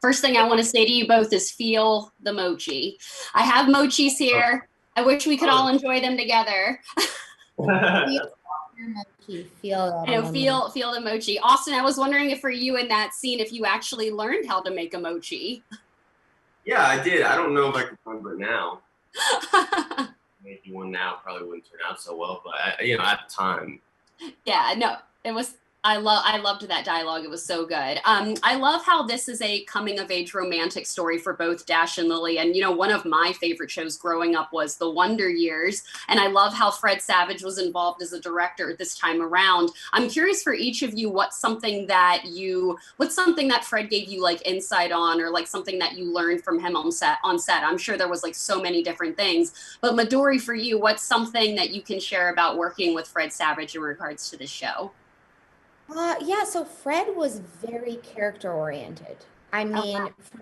First thing I want to say to you both is feel the mochi. I have mochis here. I wish we could all enjoy them together. Feel your mochi. Feel that. I know, feel the mochi. Austin, I was wondering if for you in that scene, if you actually learned how to make a mochi. Yeah, I did. I don't know if I can remember it now. Making one now probably wouldn't turn out so well, but at the time. Yeah, no, it was. I loved that dialogue. It was so good. I love how this is a coming of age romantic story for both Dash and Lily. And one of my favorite shows growing up was The Wonder Years. And I love how Fred Savage was involved as a director this time around. I'm curious for each of you, what's something that Fred gave you like insight on, or like something that you learned from him on set. I'm sure there was like so many different things. But Midori, for you, what's something that you can share about working with Fred Savage in regards to this show? Yeah, so Fred was very character oriented. I mean, from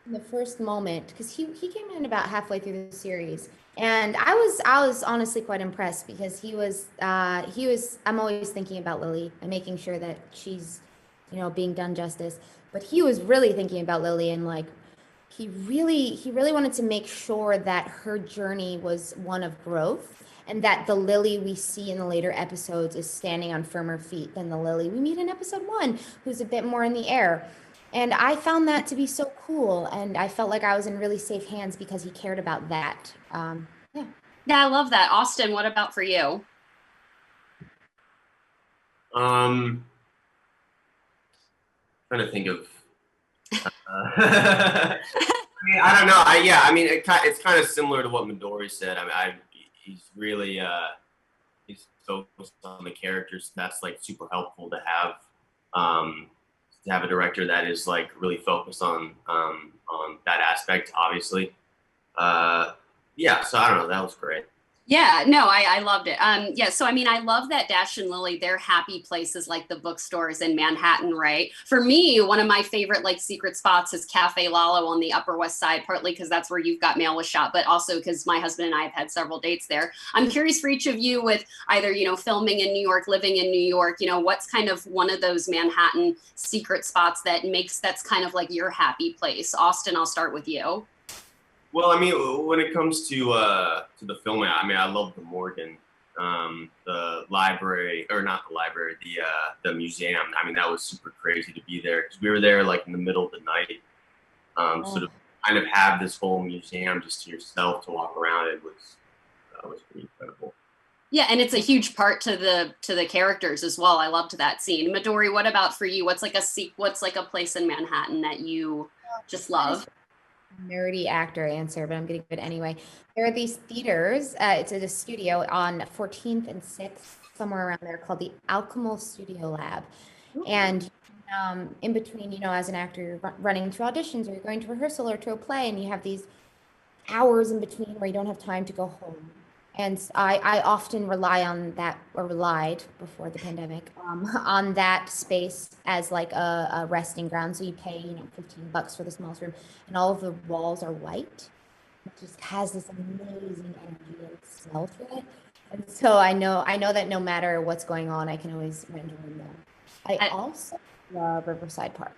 the first moment, because he came in about halfway through the series, and I was honestly quite impressed because he was I'm always thinking about Lily and making sure that she's being done justice, but he was really thinking about Lily, and like he really wanted to make sure that her journey was one of growth, and that the Lily we see in the later episodes is standing on firmer feet than the Lily we meet in episode 1, who's a bit more in the air. And I found that to be so cool, and I felt like I was in really safe hands because he cared about that. Yeah. Yeah, I love that. Austin, what about for you? Trying to think of. I don't know. It's kind of similar to what Midori said. He's really he's focused on the characters. That's like super helpful to have a director that is like really focused on that aspect. Obviously, yeah. So I don't know. That was great. Yeah, no, I loved it. Yeah, so I mean, I love that Dash and Lily, they're happy places like the bookstores in Manhattan, right? For me, one of my favorite like secret spots is Cafe Lalo on the Upper West Side, partly because that's where You've Got Mail was shot, but also because my husband and I have had several dates there. I'm curious for each of you with either, filming in New York, living in New York, what's kind of one of those Manhattan secret spots that's kind of like your happy place? Austin, I'll start with you. Well, when it comes to the filming, I love the Morgan, the library, or not the library, the museum. That was super crazy to be there because we were there like in the middle of the night. So to kind of have this whole museum just to yourself to walk around, it was pretty incredible. Yeah, and it's a huge part to the characters as well. I loved that scene. Midori, what about for you? What's like a place in Manhattan that you just love? Nerdy actor answer, but I'm going to give it anyway. There are these theaters. It's at a studio on 14th and 6th, somewhere around there, called the Alchemical Studio Lab. Ooh. And in between, as an actor, you're running to auditions, or you're going to rehearsal or to a play, and you have these hours in between where you don't have time to go home. And I often rely on that, or relied before the pandemic, on that space as like a resting ground. So you pay, $15 for the smallest room, and all of the walls are white. It just has this amazing energy and smell to it. And so I know that no matter what's going on, I can always rent a window. I also love Riverside Park.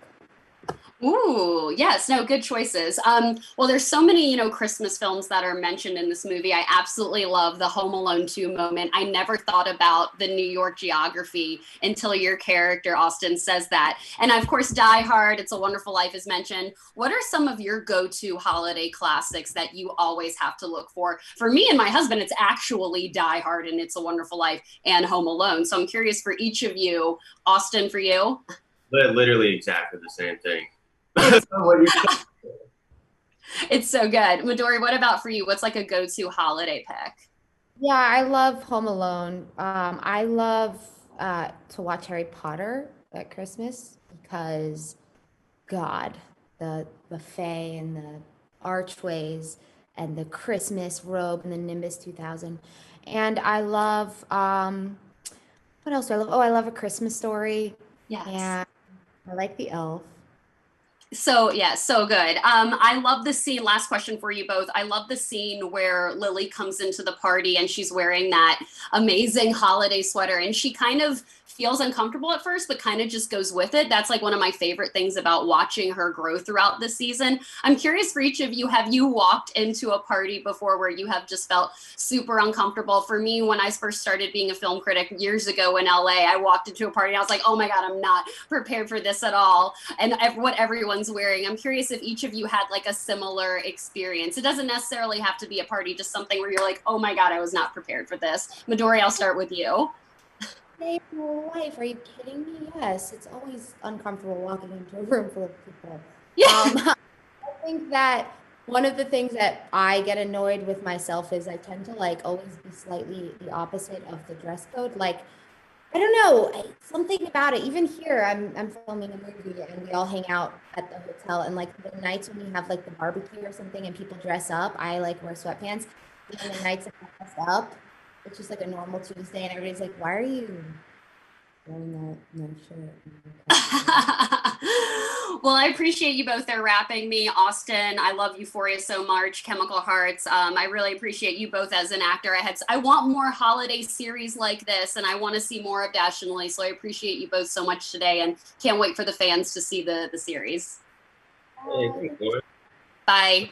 Ooh, yes, no, good choices. Well, there's so many, Christmas films that are mentioned in this movie. I absolutely love the Home Alone 2 moment. I never thought about the New York geography until your character, Austin, says that. And of course, Die Hard, It's a Wonderful Life is mentioned. What are some of your go-to holiday classics that you always have to look for? For me and my husband, it's actually Die Hard and It's a Wonderful Life and Home Alone. So I'm curious for each of you. Austin, for you? Literally exactly the same thing. It's so good. Midori, what about for you? What's like a go-to holiday pick? Yeah, I love Home Alone. I love to watch Harry Potter at Christmas because, God, the buffet and the archways and the Christmas robe and the Nimbus 2000. And I love, what else do I love? Oh, I love A Christmas Story. Yes. And I like The Elf. So yeah, so good. I love the scene. Last question for you both. I love the scene where Lily comes into the party and she's wearing that amazing holiday sweater, and she kind of feels uncomfortable at first, but kind of just goes with it. That's like one of my favorite things about watching her grow throughout the season. I'm curious for each of you, have you walked into a party before where you have just felt super uncomfortable? For me, when I first started being a film critic years ago in LA, I walked into a party and I was like, oh my God, I'm not prepared for this at all, and what everyone's wearing. I'm curious if each of you had like a similar experience. It doesn't necessarily have to be a party, just something where you're like, oh my God, I was not prepared for this. Midori, I'll start with you. Save my life. Are you kidding me? Yes, it's always uncomfortable walking into a room full of people. Yeah. I think that one of the things that I get annoyed with myself is I tend to like always be slightly the opposite of the dress code. Like, I don't know, something about it. Even here, I'm filming a movie and we all hang out at the hotel. And like the nights when we have like the barbecue or something and people dress up, I like wear sweatpants. And then the nights that I dress up, it's just like a normal Tuesday, and everybody's like, "Why are you wearing that no shirt?" Well, I appreciate you both there wrapping me. Austin, I love Euphoria so much. Chemical Hearts. I really appreciate you both as an actor. I want more holiday series like this, and I want to see more of Dash and Lily. So I appreciate you both so much today, and can't wait for the fans to see the series. Hey, thanks, Lauren. Bye.